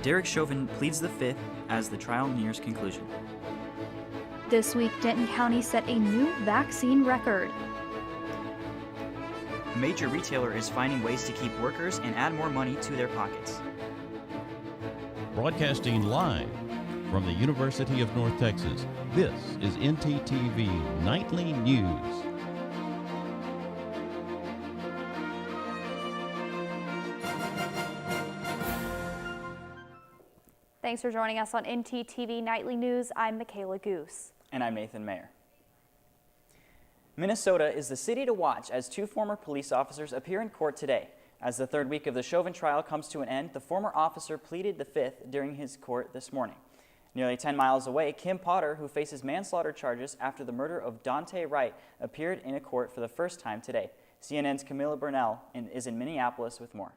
Derek Chauvin pleads the Fifth as the trial nears conclusion. This week, Denton County set a new vaccine record. A major retailer is finding ways to keep workers and add more money to their pockets. Broadcasting live from the University of North Texas, this is ntTV Nightly News. Thanks for joining us on ntTV Nightly News. I'm Michaela Goose. And I'm Nathan Mayer. Minnesota is the city to watch as two former police officers appear in court today. As the third week of the Chauvin trial comes to an end, the former officer pleaded the Fifth during his court this morning. Nearly 10 miles away, Kim Potter, who faces manslaughter charges after the murder of Daunte Wright, appeared in a court for the first time today. CNN's Camilla Burnell is in Minneapolis with more.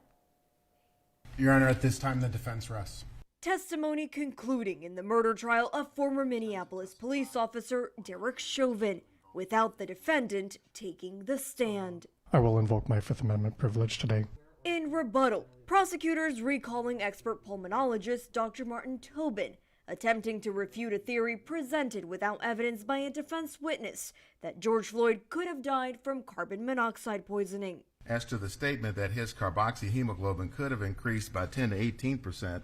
Your Honor, at this time, the defense rests. Testimony concluding in the murder trial of former Minneapolis police officer Derek Chauvin, without the defendant taking the stand. I will invoke my Fifth Amendment privilege today. In rebuttal, prosecutors recalling expert pulmonologist Dr. Martin Tobin, attempting to refute a theory presented without evidence by a defense witness that George Floyd could have died from carbon monoxide poisoning. As to the statement that his carboxyhemoglobin could have increased by 10 to 18%,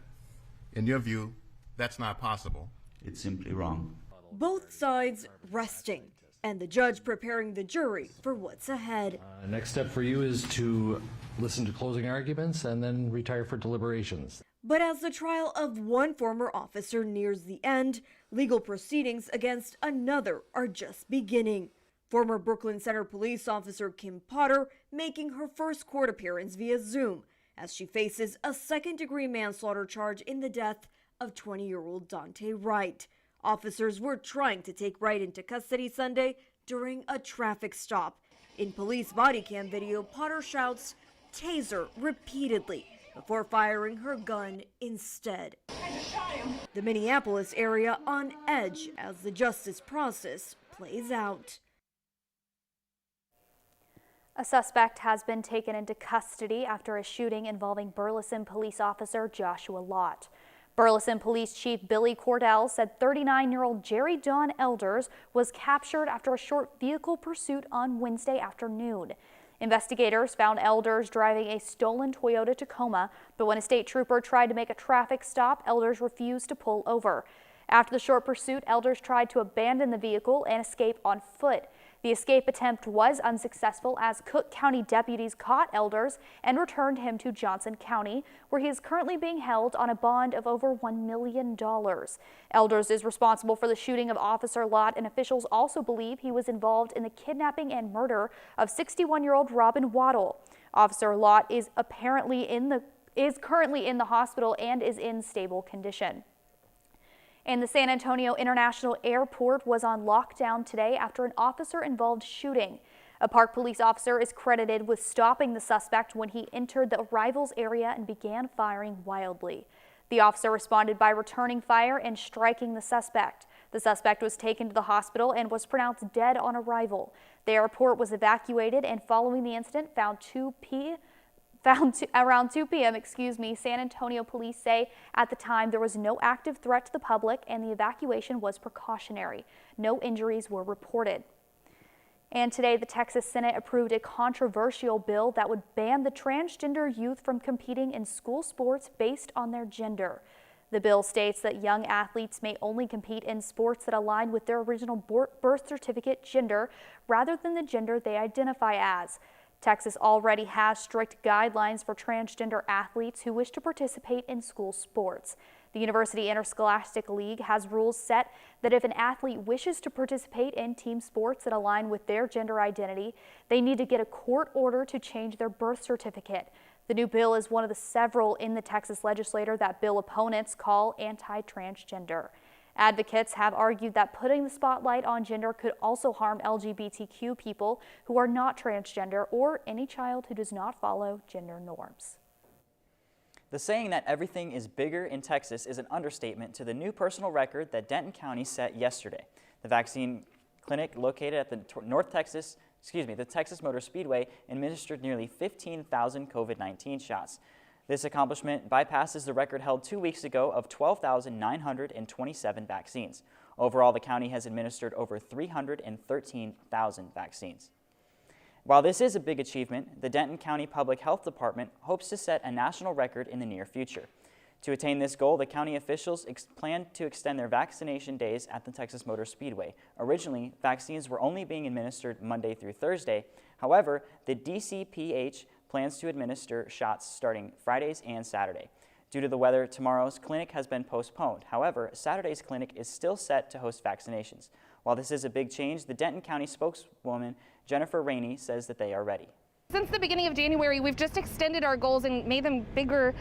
in your view, that's not possible. It's simply wrong. Both sides resting, and the judge preparing the jury for what's ahead. Next step for you is to listen to closing arguments and then retire for deliberations. But as the trial of one former officer nears the end, legal proceedings against another are just beginning. Former Brooklyn Center police officer Kim Potter making her first court appearance via Zoom as she faces a second-degree manslaughter charge in the death of 20-year-old Daunte Wright. Officers were trying to take Wright into custody Sunday during a traffic stop. In police body cam video, Potter shouts, "Taser," repeatedly before firing her gun instead. The Minneapolis area on edge as the justice process plays out. A suspect has been taken into custody after a shooting involving Burleson police officer Joshua Lott. Burleson Police Chief Billy Cordell said 39-year-old Jerry Don Elders was captured after a short vehicle pursuit on Wednesday afternoon. Investigators found Elders driving a stolen Toyota Tacoma, but when a state trooper tried to make a traffic stop, Elders refused to pull over. After the short pursuit, Elders tried to abandon the vehicle and escape on foot. The escape attempt was unsuccessful as Cook County deputies caught Elders and returned him to Johnson County, where he is currently being held on a bond of over $1 million. Elders is responsible for the shooting of Officer Lott, and officials also believe he was involved in the kidnapping and murder of 61-year-old Robin Waddle. Officer Lott is currently in the hospital and is in stable condition. And the San Antonio International Airport was on lockdown today after an officer-involved shooting. A park police officer is credited with stopping the suspect when he entered the arrivals area and began firing wildly. The officer responded by returning fire and striking the suspect. The suspect was taken to the hospital and was pronounced dead on arrival. The airport was evacuated, and following the incident, around 2 p.m., San Antonio police say at the time there was no active threat to the public and the evacuation was precautionary. No injuries were reported. And today, the Texas Senate approved a controversial bill that would ban the transgender youth from competing in school sports based on their gender. The bill states that young athletes may only compete in sports that align with their original birth certificate gender rather than the gender they identify as. Texas already has strict guidelines for transgender athletes who wish to participate in school sports. The University Interscholastic League has rules set that if an athlete wishes to participate in team sports that align with their gender identity, they need to get a court order to change their birth certificate. The new bill is one of the several in the Texas legislature that bill opponents call anti-transgender. Advocates have argued that putting the spotlight on gender could also harm LGBTQ people who are not transgender or any child who does not follow gender norms. The saying that everything is bigger in Texas is an understatement to the new personal record that Denton County set yesterday. The vaccine clinic located at the the Texas Motor Speedway administered nearly 15,000 COVID-19 shots. This accomplishment bypasses the record held 2 weeks ago of 12,927 vaccines. Overall, the county has administered over 313,000 vaccines. While this is a big achievement, the Denton County Public Health Department hopes to set a national record in the near future. To attain this goal, the county officials plan to extend their vaccination days at the Texas Motor Speedway. Originally, vaccines were only being administered Monday through Thursday. However, the DCPH plans to administer shots starting Fridays and Saturday. Due to the weather, tomorrow's clinic has been postponed. However, Saturday's clinic is still set to host vaccinations. While this is a big change, the Denton County spokeswoman Jennifer Rainey says that they are ready. Since the beginning of January, we've just extended our goals and made them bigger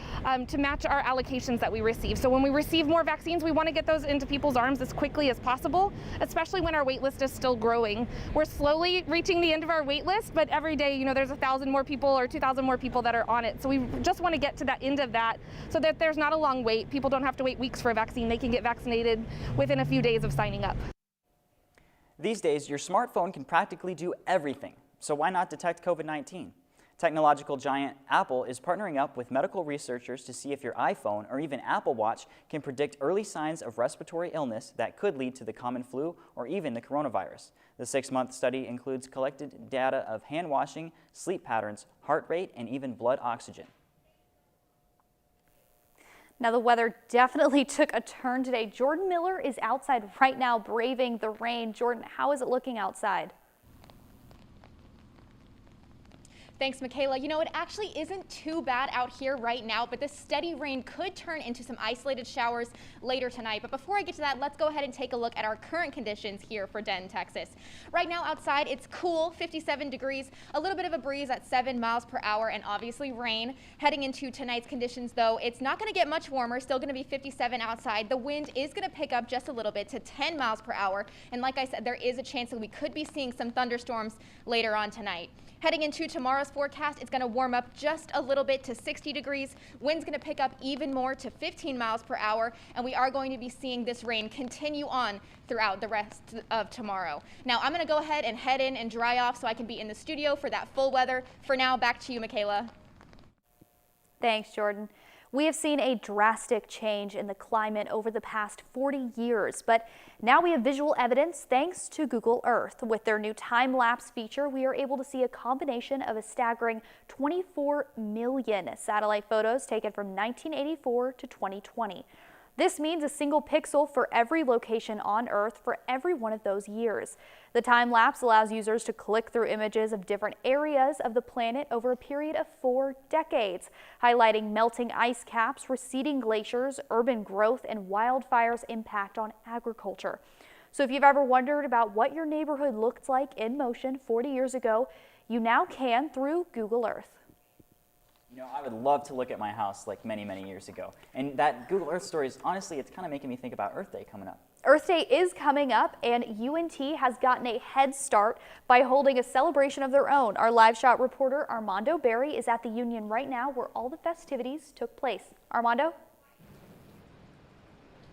to match our allocations that we receive. So when we receive more vaccines, we want to get those into people's arms as quickly as possible, especially when our wait list is still growing. We're slowly reaching the end of our wait list, but every day, there's 1,000 more people or 2,000 more people that are on it. So we just want to get to that end of that so that there's not a long wait. People don't have to wait weeks for a vaccine. They can get vaccinated within a few days of signing up. These days, your smartphone can practically do everything. So why not detect COVID-19? Technological giant Apple is partnering up with medical researchers to see if your iPhone or even Apple Watch can predict early signs of respiratory illness that could lead to the common flu or even the coronavirus. The 6-month study includes collected data of hand washing, sleep patterns, heart rate, and even blood oxygen. Now, the weather definitely took a turn today. Jordan Miller is outside right now braving the rain. Jordan, how is it looking outside? Thanks, Michaela. It actually isn't too bad out here right now, but this steady rain could turn into some isolated showers later tonight. But before I get to that, let's go ahead and take a look at our current conditions here for Denton, Texas. Right now outside, it's cool, 57 degrees, a little bit of a breeze at 7 miles per hour, and obviously rain. Heading into tonight's conditions, though, it's not going to get much warmer, still going to be 57 outside. The wind is going to pick up just a little bit to 10 miles per hour. And like I said, there is a chance that we could be seeing some thunderstorms later on tonight. Heading into tomorrow's forecast, it's going to warm up just a little bit to 60 degrees. Wind's going to pick up even more to 15 miles per hour, and we are going to be seeing this rain continue on throughout the rest of tomorrow. Now, I'm going to go ahead and head in and dry off so I can be in the studio for that full weather. For now, back to you, Michaela. Thanks, Jordan. We have seen a drastic change in the climate over the past 40 years, but now we have visual evidence thanks to Google Earth. With their new time-lapse feature, we are able to see a combination of a staggering 24 million satellite photos taken from 1984 to 2020. This means a single pixel for every location on Earth for every one of those years. The time-lapse allows users to click through images of different areas of the planet over a period of 4 decades, highlighting melting ice caps, receding glaciers, urban growth, and wildfires' impact on agriculture. So if you've ever wondered about what your neighborhood looked like in motion 40 years ago, you now can through Google Earth. I would love to look at my house like many, many years ago. And that Google Earth story is honestly, it's kind of making me think about Earth Day coming up. Earth Day is coming up, and UNT has gotten a head start by holding a celebration of their own. Our live shot reporter Armando Berry is at the Union right now where all the festivities took place. Armando?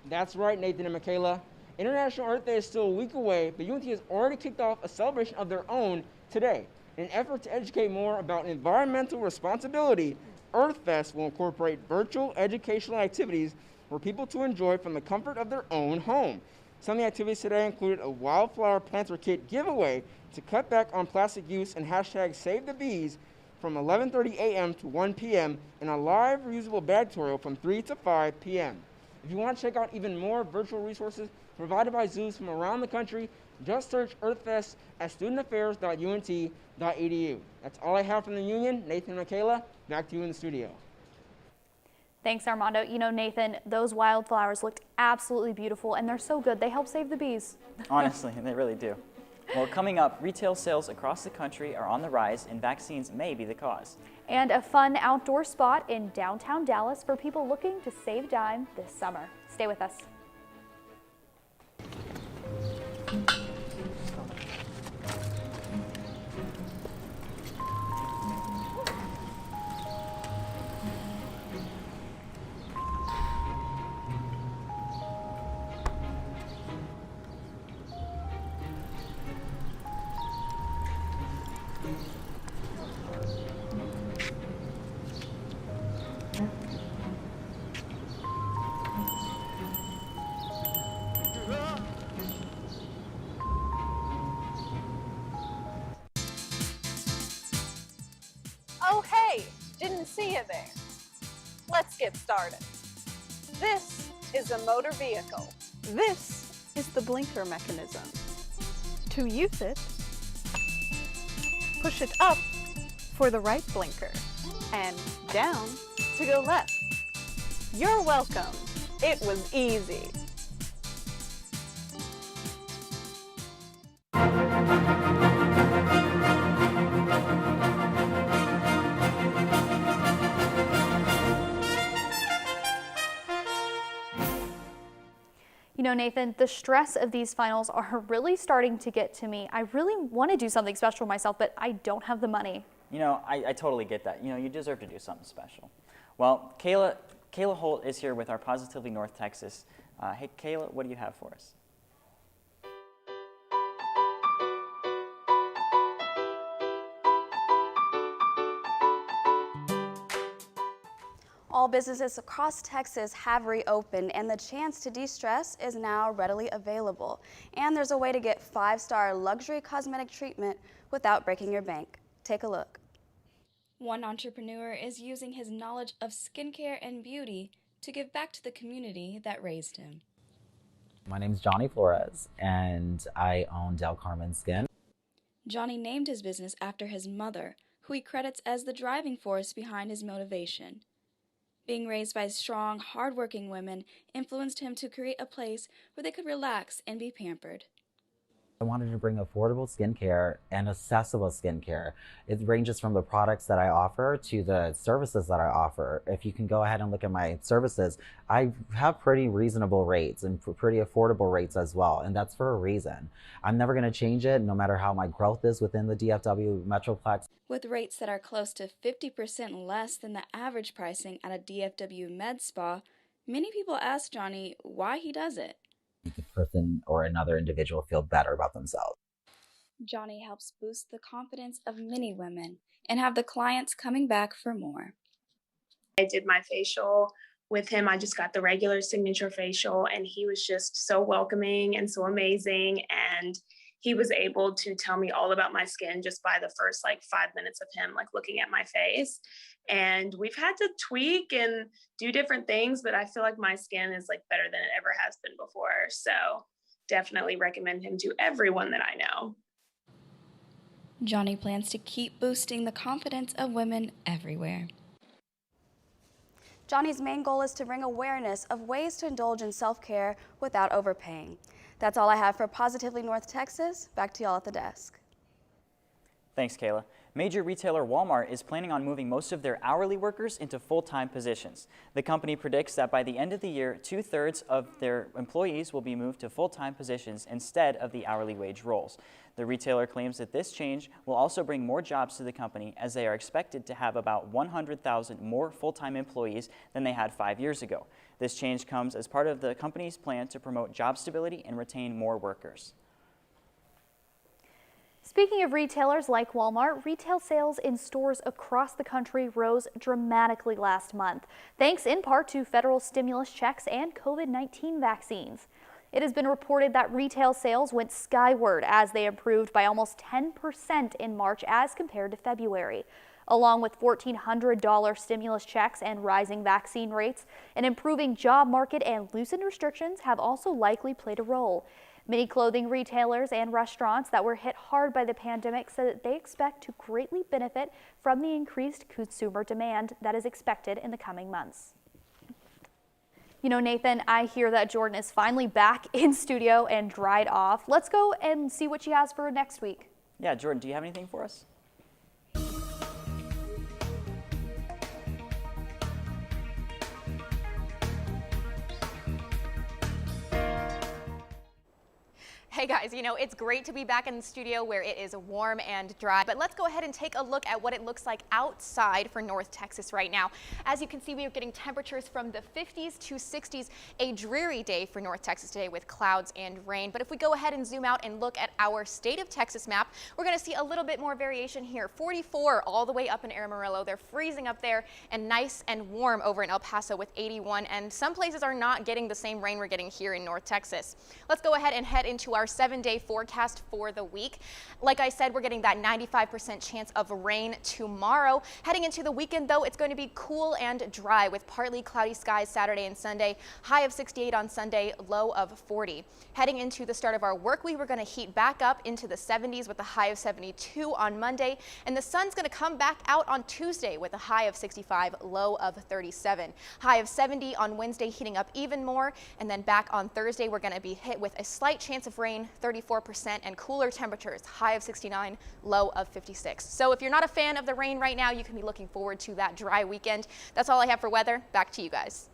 That's right, Nathan and Michaela. International Earth Day is still a week away, but UNT has already kicked off a celebration of their own today. In an effort to educate more about environmental responsibility, EarthFest will incorporate virtual educational activities for people to enjoy from the comfort of their own home. Some of the activities today included a wildflower planter kit giveaway to cut back on plastic use and hashtag Save the Bees from 11:30 a.m. to 1 p.m. and a live reusable bag tutorial from 3 to 5 p.m. If you want to check out even more virtual resources provided by zoos from around the country, just search EarthFest at studentaffairs.unt.edu. That's all I have from the Union. Nathan and Michaela, back to you in the studio. Thanks, Armando. Nathan, those wildflowers looked absolutely beautiful, and they're so good. They help save the bees. Honestly, they really do. Well, coming up, retail sales across the country are on the rise, and vaccines may be the cause. And a fun outdoor spot in downtown Dallas for people looking to save dime this summer. Stay with us. Oh hey, didn't see you there. Let's get started. This is a motor vehicle. This is the blinker mechanism. To use it, push it up for the right blinker and down to go left. You're welcome. It was easy. You know, Nathan, the stress of these finals are really starting to get to me. I really want to do something special for myself, but I don't have the money. You know, I totally get that. You know, you deserve to do something special. Well, Kayla Holt is here with our Positively North Texas. Hey, Kayla, what do you have for us? All businesses across Texas have reopened, and the chance to de-stress is now readily available. And there's a way to get 5-star luxury cosmetic treatment without breaking your bank. Take a look. One entrepreneur is using his knowledge of skincare and beauty to give back to the community that raised him. My name is Johnny Flores, and I own Del Carmen Skin. Johnny named his business after his mother, who he credits as the driving force behind his motivation. Being raised by strong, hardworking women influenced him to create a place where they could relax and be pampered. I wanted to bring affordable skincare and accessible skincare. It ranges from the products that I offer to the services that I offer. If you can go ahead and look at my services, I have pretty reasonable rates and pretty affordable rates as well, and that's for a reason. I'm never going to change it, no matter how my growth is within the DFW Metroplex. With rates that are close to 50% less than the average pricing at a DFW med spa, many people ask Johnny why he does it. Make a person or another individual feel better about themselves. Johnny helps boost the confidence of many women and have the clients coming back for more. I did my facial with him. I just got the regular signature facial, and he was just so welcoming and so amazing. And he was able to tell me all about my skin just by the first 5 minutes of him looking at my face. And we've had to tweak and do different things, but I feel like my skin is better than it ever has been before. So definitely recommend him to everyone that I know. Johnny plans to keep boosting the confidence of women everywhere. Johnny's main goal is to bring awareness of ways to indulge in self-care without overpaying. That's all I have for Positively North Texas. Back to y'all at the desk. Thanks, Kayla. Major retailer Walmart is planning on moving most of their hourly workers into full-time positions. The company predicts that by the end of the year, 2/3 of their employees will be moved to full-time positions instead of the hourly wage roles. The retailer claims that this change will also bring more jobs to the company, as they are expected to have about 100,000 more full-time employees than they had 5 years ago. This change comes as part of the company's plan to promote job stability and retain more workers. Speaking of retailers like Walmart, retail sales in stores across the country rose dramatically last month, thanks in part to federal stimulus checks and COVID-19 vaccines. It has been reported that retail sales went skyward as they improved by almost 10% in March as compared to February. Along with $1,400 stimulus checks and rising vaccine rates, an improving job market and loosened restrictions have also likely played a role. Many clothing retailers and restaurants that were hit hard by the pandemic said that they expect to greatly benefit from the increased consumer demand that is expected in the coming months. You know, Nathan, I hear that Jordan is finally back in studio and dried off. Let's go and see what she has for next week. Yeah, Jordan, do you have anything for us? Hey guys, you know, it's great to be back in the studio where it is warm and dry, but let's go ahead and take a look at what it looks like outside for North Texas right now. As you can see, we are getting temperatures from the 50s to 60s, a dreary day for North Texas today with clouds and rain. But if we go ahead and zoom out and look at our state of Texas map, we're going to see a little bit more variation here. 44 all the way up in Amarillo. They're freezing up there, and nice and warm over in El Paso with 81, and some places are not getting the same rain we're getting here in North Texas. Let's go ahead and head into our 7-day forecast for the week. Like I said, we're getting that 95% chance of rain tomorrow. Heading into the weekend, though, it's going to be cool and dry with partly cloudy skies Saturday and Sunday. High of 68 on Sunday, low of 40. Heading into the start of our work week, we're going to heat back up into the 70s with a high of 72 on Monday. And the sun's going to come back out on Tuesday with a high of 65, low of 37. High of 70 on Wednesday, heating up even more. And then back on Thursday, we're going to be hit with a slight chance of rain, 34%, and cooler temperatures, high of 69, low of 56. So if you're not a fan of the rain right now, you can be looking forward to that dry weekend. That's all I have for weather. Back to you guys.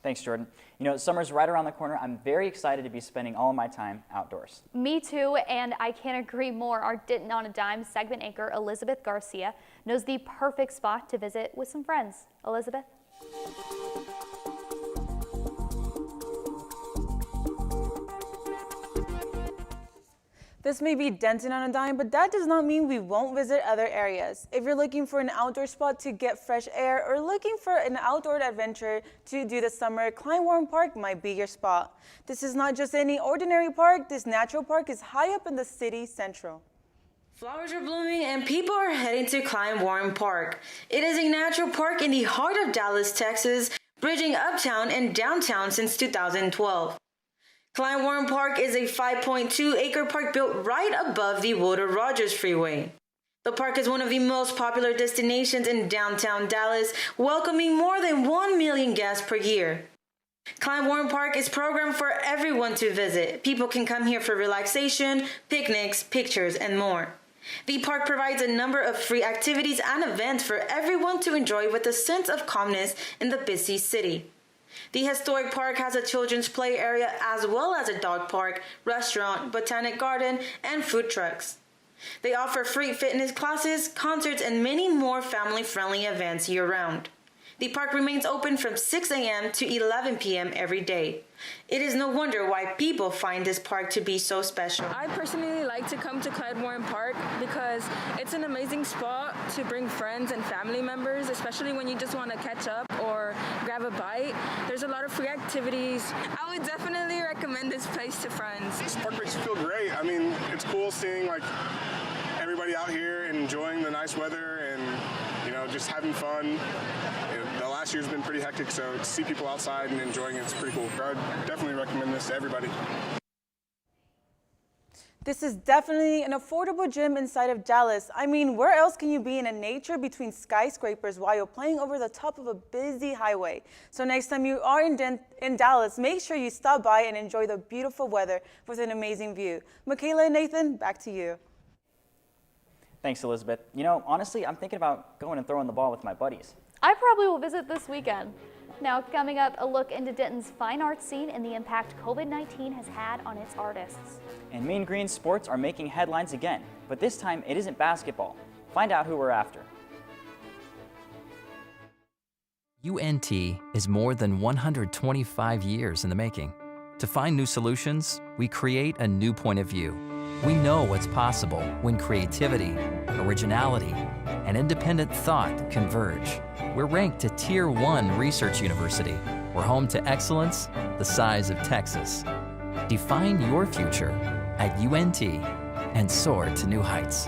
Thanks, Jordan. You know, summer's right around the corner. I'm very excited to be spending all of my time outdoors. Me too, and I can't agree more. Our Denton on a Dime segment anchor, Elizabeth Garcia, knows the perfect spot to visit with some friends. Elizabeth? This may be Denton on a dime, but that does not mean we won't visit other areas. If you're looking for an outdoor spot to get fresh air or looking for an outdoor adventure to do this summer, Klein Warren Park might be your spot. This is not just any ordinary park. This natural park is high up in the city central. Flowers are blooming and people are heading to Klein Warren Park. It is a natural park in the heart of Dallas, Texas, bridging uptown and downtown since 2012. Klein Warren Park is a 5.2-acre park built right above the Woodrow Rogers Freeway. The park is one of the most popular destinations in downtown Dallas, welcoming more than 1 million guests per year. Klein Warren Park is programmed for everyone to visit. People can come here for relaxation, picnics, pictures, and more. The park provides a number of free activities and events for everyone to enjoy with a sense of calmness in the busy city. The historic park has a children's play area as well as a dog park, restaurant, botanic garden, and food trucks. They offer free fitness classes, concerts, and many more family-friendly events year-round. The park remains open from 6 a.m. to 11 p.m. every day. It is no wonder why people find this park to be so special. I personally like to come to Klein Warren Park because it's an amazing spot to bring friends and family members, especially when you just want to catch up or grab a bite. There's a lot of free activities. I would definitely recommend this place to friends. This park makes you feel great. I mean, it's cool seeing like everybody out here and enjoying the nice weather and, you know, just having fun. The last year's been pretty hectic, so to see people outside and enjoying it's pretty cool. I'd definitely recommend this to everybody. This is definitely an affordable gym inside of Dallas. I mean, where else can you be in nature between skyscrapers while you're playing over the top of a busy highway? So next time you are in Dallas, make sure you stop by and enjoy the beautiful weather with an amazing view. Michaela and Nathan, back to you. Thanks, Elizabeth. You know, honestly, I'm thinking about going and throwing the ball with my buddies. I probably will visit this weekend. Now, coming up, a look into Denton's fine arts scene and the impact COVID-19 has had on its artists. And Mean Green sports are making headlines again, but this time it isn't basketball. Find out who we're after. UNT is more than 125 years in the making. To find new solutions, we create a new point of view. We know what's possible when creativity, originality, and independent thought converge. We're ranked a Tier 1 research university. We're home to excellence the size of Texas. Define your future at UNT and soar to new heights.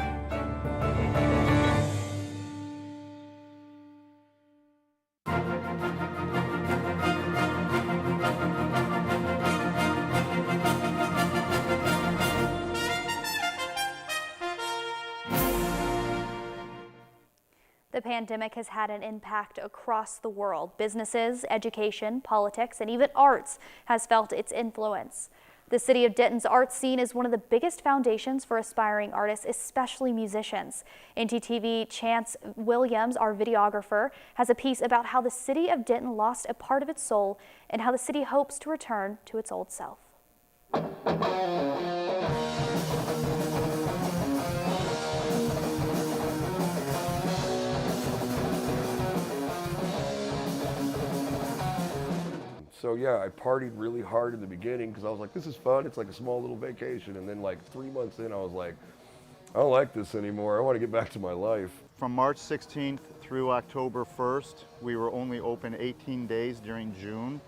The pandemic has had an impact across the world. Businesses, education, politics, and even arts has felt its influence. The city of Denton's art scene is one of the biggest foundations for aspiring artists, especially musicians. ntTV Chance Williams, our videographer, has a piece about how the city of Denton lost a part of its soul and how the city hopes to return to its old self. So yeah, I partied really hard in the beginning because I was like, this is fun. It's like a small little vacation. And then like 3 months in, I was like, I don't like this anymore. I want to get back to my life. From March 16th through October 1st, we were only open 18 days during June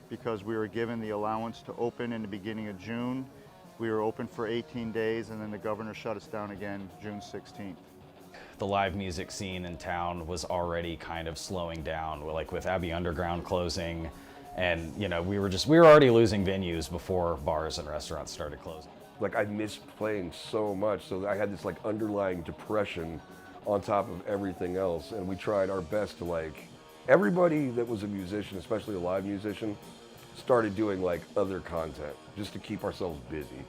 because we were given the allowance to open in the beginning of June We were open for 18 days, and then the governor shut us down again June 16th. The live music scene in town was already kind of slowing down, like with Abbey Underground closing, and you know, we were already losing venues before bars and restaurants started closing. Like, I missed playing so much, so I had this like underlying depression on top of everything else, and we tried our best to, like, everybody that was a musician, especially a live musician, started doing like other content just to keep ourselves busy.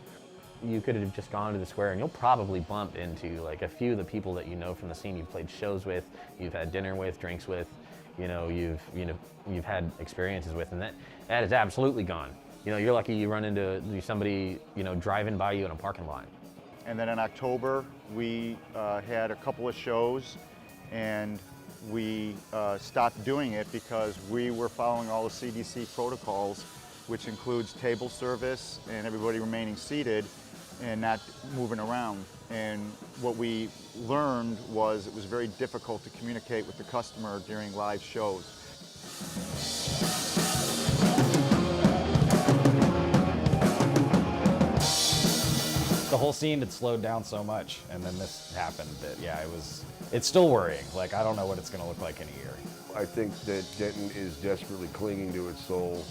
You could have just gone to the square and you'll probably bump into like a few of the people that you know from the scene you've played shows with, you've had dinner with, drinks with, you've had experiences with, and that is absolutely gone. You know, you're lucky you run into somebody, driving by you in a parking lot. And then in October, we had a couple of shows, and we stopped doing it because we were following all the CDC protocols, which includes table service and everybody remaining seated and not moving around. And what we learned was it was very difficult to communicate with the customer during live shows. The whole scene had slowed down so much, and then this happened that, yeah, it's still worrying. Like, I don't know what it's gonna look like in a year. I think that Denton is desperately clinging to its soul.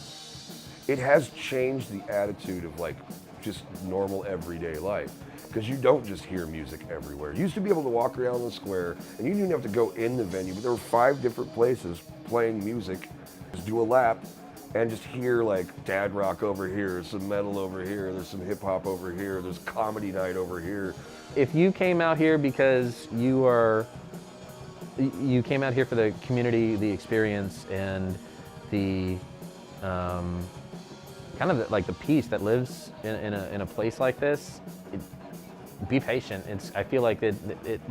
It has changed the attitude of like just normal everyday life, because you don't just hear music everywhere. You used to be able to walk around the square and you didn't have to go in the venue, but there were 5 different places playing music. Just do a lap and just hear like dad rock over here, some metal over here, there's some hip hop over here, there's comedy night over here. If you came out here because you came out here for the community, the experience, and the kind of like the peace that lives in a place like this, be patient. I feel like it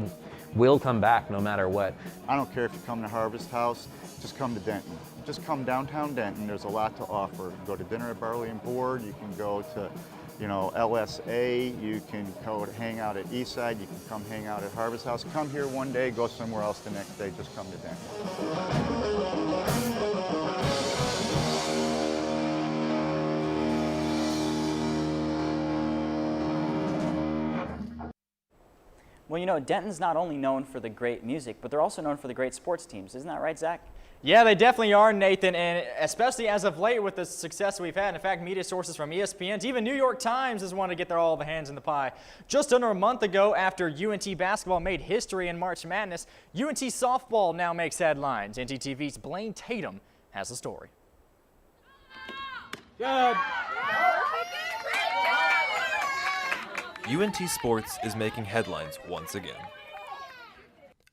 will come back no matter what. I don't care if you come to Harvest House, just come to Denton. Just come downtown Denton, there's a lot to offer. You can go to dinner at Barley and Board, you can go to LSA, you can go hang out at Eastside, you can come hang out at Harvest House. Come here one day, go somewhere else the next day, just come to Denton. Well, Denton's not only known for the great music, but they're also known for the great sports teams. Isn't that right, Zach? Yeah, they definitely are, Nathan, and especially as of late with the success we've had. In fact, media sources from ESPN to even New York Times has wanted to get all the hands in the pie. Just under a month ago, after UNT basketball made history in March Madness, UNT softball now makes headlines. ntTV's Blaine Tatum has the story. Good. UNT Sports is making headlines once again.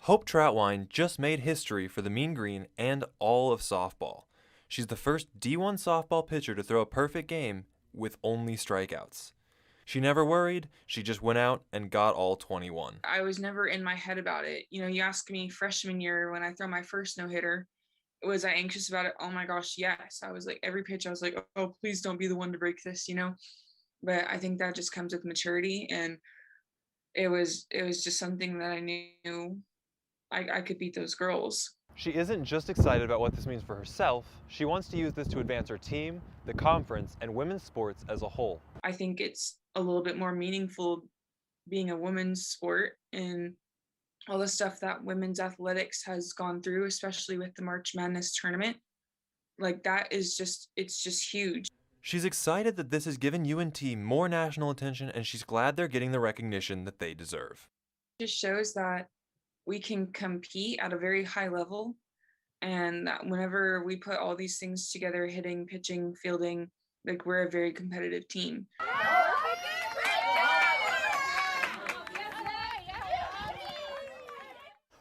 Hope Troutwine just made history for the Mean Green and all of softball. She's the first D1 softball pitcher to throw a perfect game with only strikeouts. She never worried, she just went out and got all 21. I was never in my head about it. You asked me freshman year when I threw my first no-hitter, was I anxious about it? Oh my gosh, yes. I was like, every pitch I was like, oh, please don't be the one to break this, But I think that just comes with maturity, and it was just something that I knew I could beat those girls. She isn't just excited about what this means for herself, she wants to use this to advance her team, the conference, and women's sports as a whole. I think it's a little bit more meaningful being a women's sport and all the stuff that women's athletics has gone through, especially with the March Madness tournament. Like, that is it's just huge. She's excited that this has given UNT more national attention, and she's glad they're getting the recognition that they deserve. It just shows that we can compete at a very high level, and that whenever we put all these things together, hitting, pitching, fielding, like, we're a very competitive team.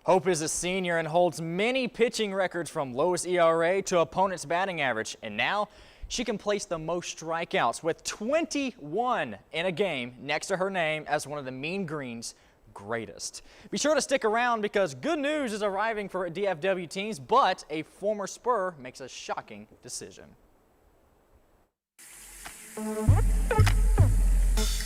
Hope is a senior and holds many pitching records from lowest ERA to opponent's batting average, and now she can place the most strikeouts with 21 in a game next to her name as one of the Mean Green's greatest. Be sure to stick around because good news is arriving for DFW teams, but a former Spur makes a shocking decision.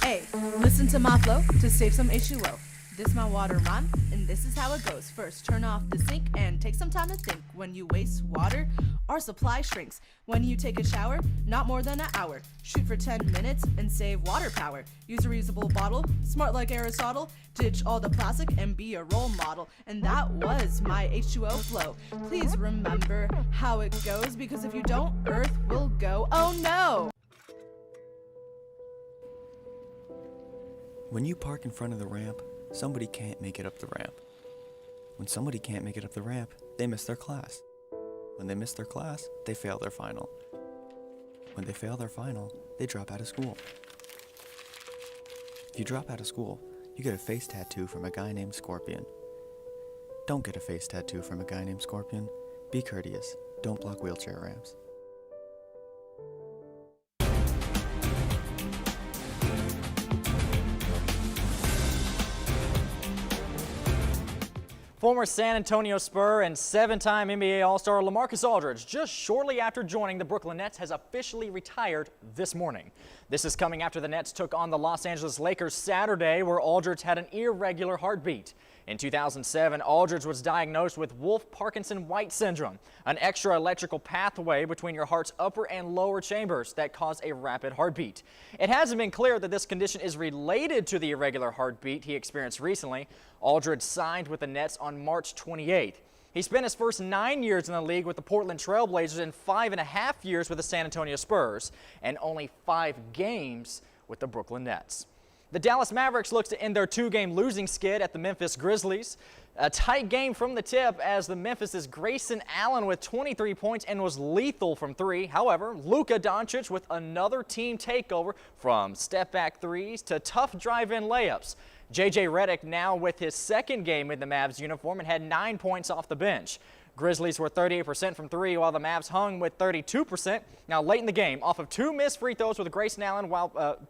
Hey, listen to my flow to save some H2O. This my water rhyme, and this is how it goes. First, turn off the sink and take some time to think. When you waste water, our supply shrinks. When you take a shower, not more than an hour. Shoot for 10 minutes and save water power. Use a reusable bottle, smart like Aristotle. Ditch all the plastic and be a role model. And that was my H2O flow. Please remember how it goes, because if you don't, Earth will go, oh no! When you park in front of the ramp, somebody can't make it up the ramp. When somebody can't make it up the ramp, they miss their class. When they miss their class, they fail their final. When they fail their final, they drop out of school. If you drop out of school, you get a face tattoo from a guy named Scorpion. Don't get a face tattoo from a guy named Scorpion. Be courteous. Don't block wheelchair ramps. Former San Antonio Spur and 7-time NBA All-Star LaMarcus Aldridge, just shortly after joining the Brooklyn Nets, has officially retired this morning. This is coming after the Nets took on the Los Angeles Lakers Saturday, where Aldridge had an irregular heartbeat. In 2007, Aldridge was diagnosed with Wolff-Parkinson-White syndrome, an extra electrical pathway between your heart's upper and lower chambers that cause a rapid heartbeat. It hasn't been clear that this condition is related to the irregular heartbeat he experienced recently. Aldridge signed with the Nets on March 28th. He spent his first 9 years in the league with the Portland Trail Blazers and 5.5 years with the San Antonio Spurs, and only 5 games with the Brooklyn Nets. The Dallas Mavericks look to end their 2-game losing skid at the Memphis Grizzlies. A tight game from the tip as the Memphis' Grayson Allen with 23 points and was lethal from 3. However, Luka Doncic with another team takeover from step-back threes to tough drive-in layups. J.J. Redick now with his second game in the Mavs uniform and had 9 points off the bench. Grizzlies were 38% from 3, while the Mavs hung with 32%. Now, late in the game, off of 2 missed free throws with Grayson Allen,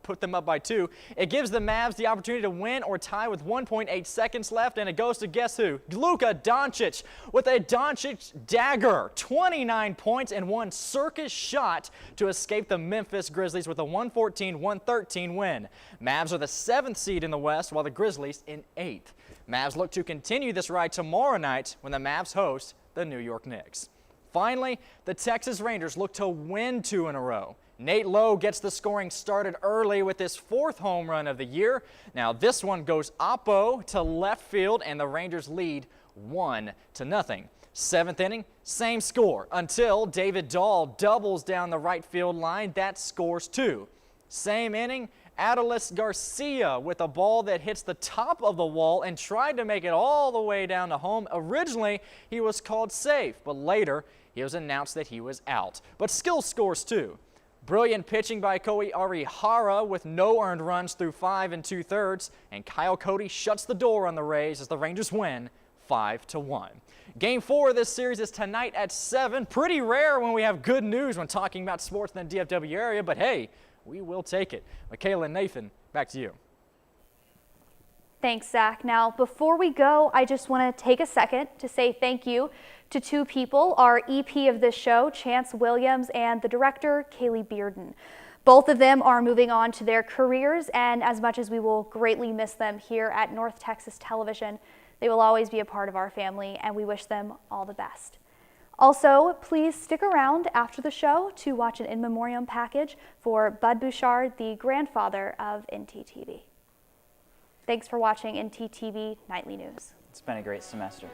put them up by 2. It gives the Mavs the opportunity to win or tie with 1.8 seconds left, and it goes to guess who? Luka Doncic with a Doncic dagger. 29 points and 1 circus shot to escape the Memphis Grizzlies with a 114-113 win. Mavs are the 7th seed in the West, while the Grizzlies in 8th. Mavs look to continue this ride tomorrow night when the Mavs host the New York Knicks. Finally, the Texas Rangers look to win 2 in a row. Nate Lowe gets the scoring started early with his 4th home run of the year. Now this one goes oppo to left field, and the Rangers lead 1-0. 7th inning, same score until David Dahl doubles down the right field line. That scores 2. Same inning, Adolis Garcia with a ball that hits the top of the wall and tried to make it all the way down to home. Originally, he was called safe, but later it was announced that he was out. But still scores 2. Brilliant pitching by Kohei Arihara with no earned runs through 5 2/3, and Kyle Cody shuts the door on the Rays as the Rangers win 5-1. Game 4 of this series is tonight at 7. Pretty rare when we have good news when talking about sports in the DFW area, but hey, we will take it. Michaela and Nathan, back to you. Thanks, Zach. Now, before we go, I just want to take a second to say thank you to 2 people, our EP of this show, Chance Williams, and the director, Kaylee Bearden. Both of them are moving on to their careers, and as much as we will greatly miss them here at North Texas Television, they will always be a part of our family, and we wish them all the best. Also, please stick around after the show to watch an in memoriam package for Bud Bouchard, the grandfather of ntTV. Thanks for watching ntTV Nightly News. It's been a great semester.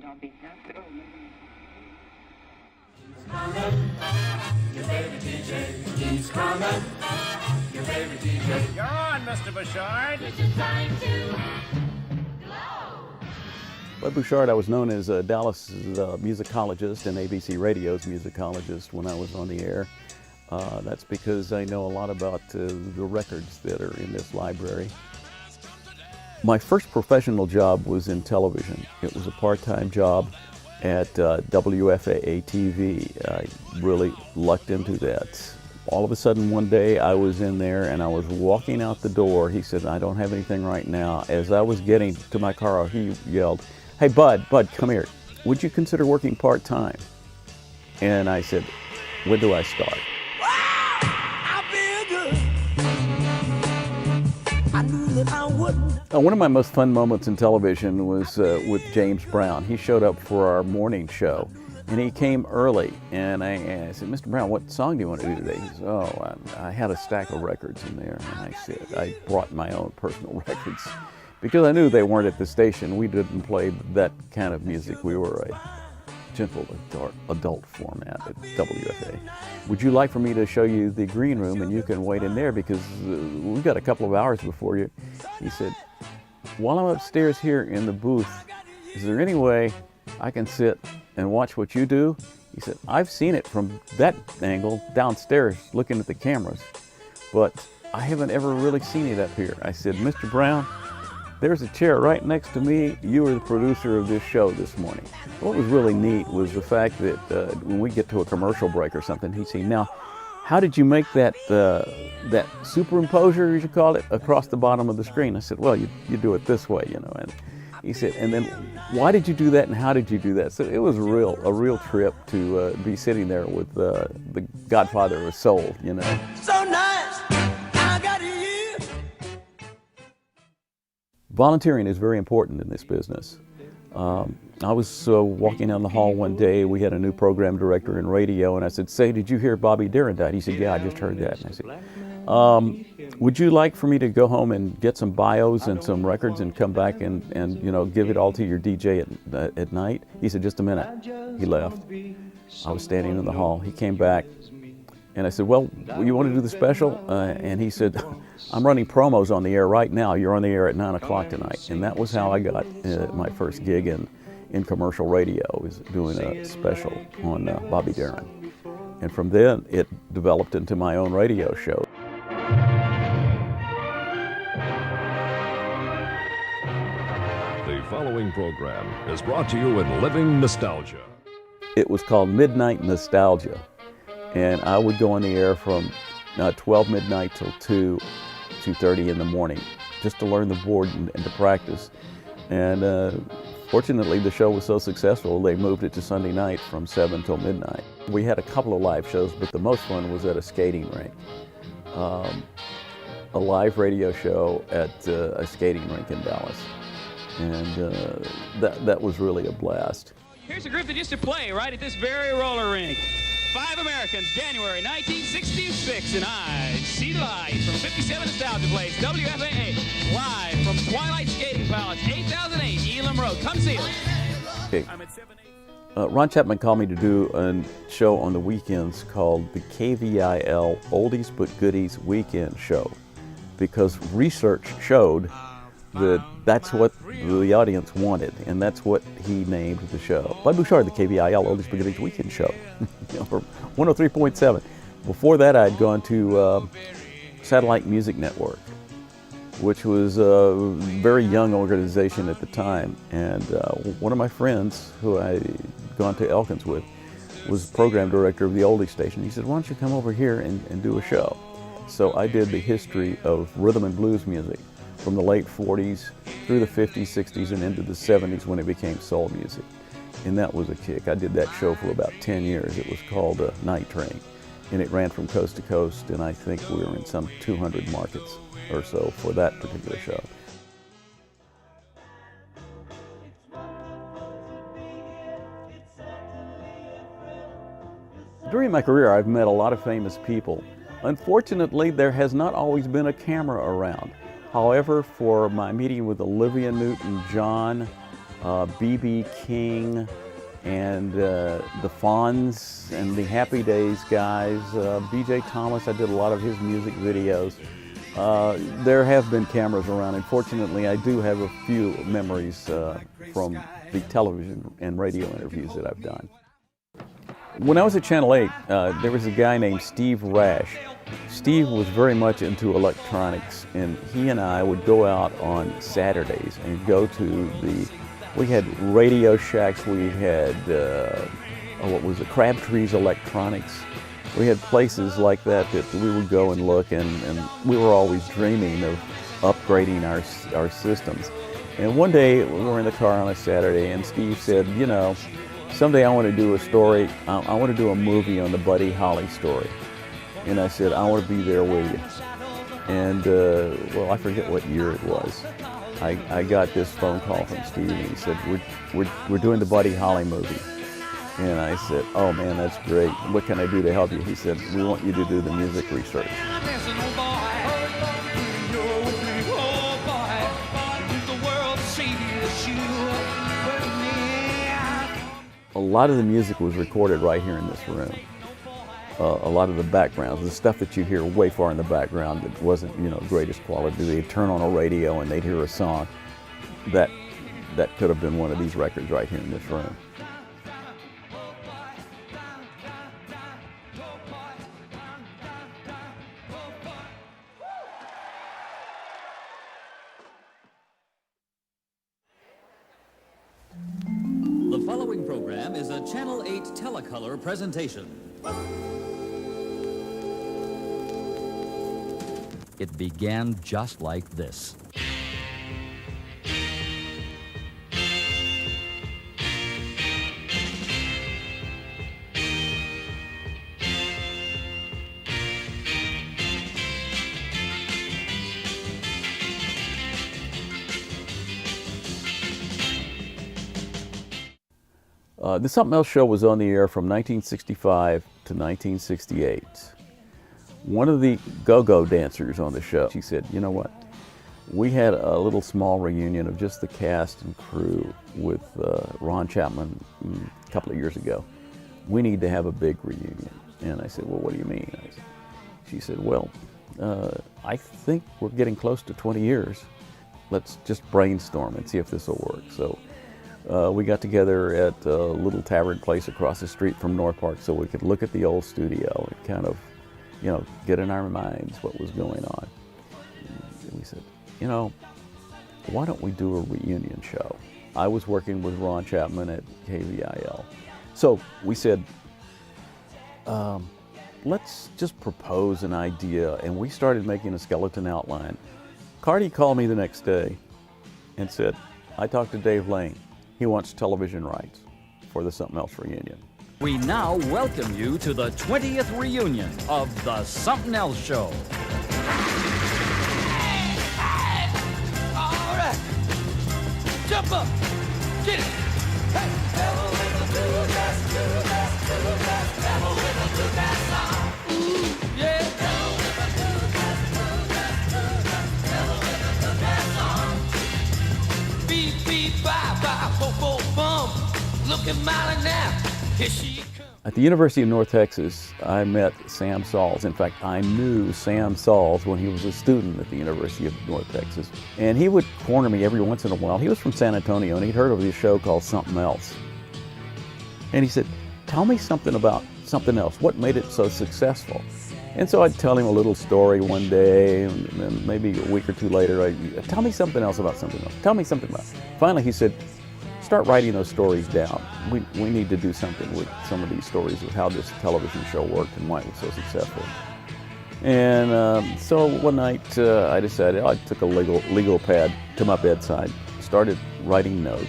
You're on, Mr. Bouchard. Bud Bouchard, I was known as Dallas' musicologist and ABC Radio's musicologist when I was on the air. That's because I know a lot about the records that are in this library. My first professional job was in television. It was a part-time job at WFAA-TV. I really lucked into that. All of a sudden one day I was in there and I was walking out the door. He said, "I don't have anything right now." As I was getting to my car, he yelled, "Hey Bud, come here. Would you consider working part-time?" And I said, "When do I start?" One of my most fun moments in television was with James Brown. He showed up for our morning show, and he came early. And I said, "Mr. Brown, what song do you want to do today?" He said, "Oh, I had a stack of records in there." And I said, I brought my own personal records because I knew they weren't at the station. We didn't play that kind of music. We were a gentle adult format at WFA. "Would you like for me to show you the green room and you can wait in there because we've got a couple of hours before you?" He said, "While I'm upstairs here in the booth, is there any way I can sit and watch what you do?" He said, "I've seen it from that angle downstairs looking at the cameras, but I haven't ever really seen it up here." I said, "Mr. Brown, there's a chair right next to me. You were the producer of this show this morning." What was really neat was the fact that when we get to a commercial break or something, he'd say, "Now, how did you make that superimposer, as you call it, across the bottom of the screen?" I said, "Well, you do it this way, you know." And he said, "And then why did you do that and how did you do that?" So it was a real trip to be sitting there with the godfather of soul, you know. So nice, I got you. Volunteering is very important in this business. I was walking down the hall one day. We had a new program director in radio, and I said, "Say, did you hear Bobby Darin died?" He said, "Yeah, I just heard that." And I said, "Would you like for me to go home and get some bios and some records and come back and you know, give it all to your DJ at night?" He said, "Just a minute." He left. I was standing in the hall. He came back, and I said, "Well, you want to do the special?" And he said, "I'm running promos on the air right now. You're on the air at 9 o'clock tonight." And that was how I got my first gig in commercial radio, was doing a special on Bobby Darin. And from then, it developed into my own radio show. The following program is brought to you in living nostalgia. It was called Midnight Nostalgia. And I would go on the air from 12 midnight till 2:30 in the morning, just to learn the board and to practice. And fortunately, the show was so successful, they moved it to Sunday night from 7 till midnight. We had a couple of live shows, but the most fun was at a skating rink. A live radio show at a skating rink in Dallas. And that was really a blast. Here's a group that used to play right at this very roller rink. 5 Americans, January 1966, and I see the light from 57 Nostalgia Place, WFAA, live from Twilight Skating Palace, 8008 Elam Road. Come see us. Okay. Ron Chapman called me to do a show on the weekends called the KVIL Oldies But Goodies Weekend Show, because research showed that that's what the audience wanted, and that's what he named the show. Bud Bouchard, the KVIL Oldies But Goodies Weekend Show, for 103.7. Before that, I'd gone to Satellite Music Network, which was a very young organization at the time. And one of my friends, who I'd gone to Elkins with, was program director of the oldie station. He said, "Why don't you come over here and do a show?" So I did the history of rhythm and blues music from the late 40s through the 50s, 60s, and into the 70s when it became soul music. And that was a kick. I did that show for about 10 years. It was called Night Train, and it ran from coast to coast, and I think we were in some 200 markets or so for that particular show. During my career, I've met a lot of famous people. Unfortunately, there has not always been a camera around. However, for my meeting with Olivia Newton-John B.B. King, and the Fonz and the Happy Days guys. B.J. Thomas, I did a lot of his music videos. There have been cameras around, and fortunately I do have a few memories from the television and radio interviews that I've done. When I was at Channel 8, there was a guy named Steve Rash. Steve was very much into electronics, and he and I would go out on Saturdays and go to we had Radio Shacks, we had, what was it, Crabtree's Electronics. We had places like that we would go and look, and we were always dreaming of upgrading our systems. And one day we were in the car on a Saturday, and Steve said, you know, someday I want to do a story, I want to do a movie on the Buddy Holly story. And I said, I want to be there with you. And, well, I forget what year it was. I got this phone call from Steve, and he said, we're doing the Buddy Holly movie. And I said, oh man, that's great. What can I do to help you? He said, we want you to do the music research. A lot of the music was recorded right here in this room. A lot of the backgrounds, the stuff that you hear way far in the background that wasn't, you know, greatest quality. They'd turn on a radio and they'd hear a song. That could have been one of these records right here in this room. The following program is a Channel 8 Telecolor presentation. It began just like this. The Something Else show was on the air from 1965 to 1968. One of the go-go dancers on the show, she said, you know what? We had a little small reunion of just the cast and crew with Ron Chapman a couple of years ago. We need to have a big reunion. And I said, well, what do you mean? She said, well, I think we're getting close to 20 years. Let's just brainstorm and see if this will work. So we got together at a little tavern place across the street from North Park so we could look at the old studio and kind of, you know, get in our minds what was going on. And we said, you know, why don't we do a reunion show? I was working with Ron Chapman at KVIL. So we said, let's just propose an idea, and we started making a skeleton outline. Cardi called me the next day and said, I talked to Dave Lane. He wants television rights for the Something Else reunion. We now welcome you to the 20th reunion of The Something Else Show. All right. Jump up. Get it. Hey. Devil with a blue dress, blue dress, blue dress. Devil with a blue dress song. Ooh, yeah. Devil with a blue dress, blue dress, blue dress. Devil with a blue dress song. Beep, beep, bye, bye, bo, bo, bum. Look at Molly now. Here she comes. At the University of North Texas, I met Sam Sauls. In fact, I knew Sam Sauls when he was a student at the University of North Texas. And he would corner me every once in a while. He was from San Antonio, and he'd heard of this show called Something Else. And he said, tell me something about Something Else. What made it so successful? And so I'd tell him a little story one day, and then maybe a week or two later, I'd tell me something else about Something Else. Tell me something about it. Finally, he said, start writing those stories down. We need to do something with some of these stories of how this television show worked and why it was so successful. And so one night I decided, I took a legal pad to my bedside, started writing notes.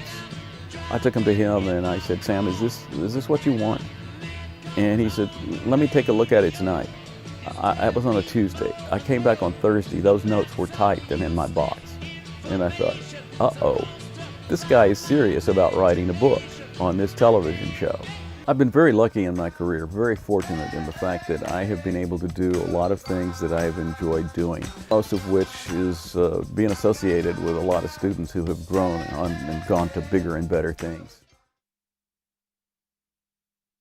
I took them to him and I said, Sam, is this what you want? And he said, let me take a look at it tonight. That was on a Tuesday. I came back on Thursday. Those notes were typed and in my box. And I thought, uh-oh. This guy is serious about writing a book on this television show. I've been very lucky in my career, very fortunate in the fact that I have been able to do a lot of things that I have enjoyed doing, most of which is being associated with a lot of students who have grown and gone to bigger and better things.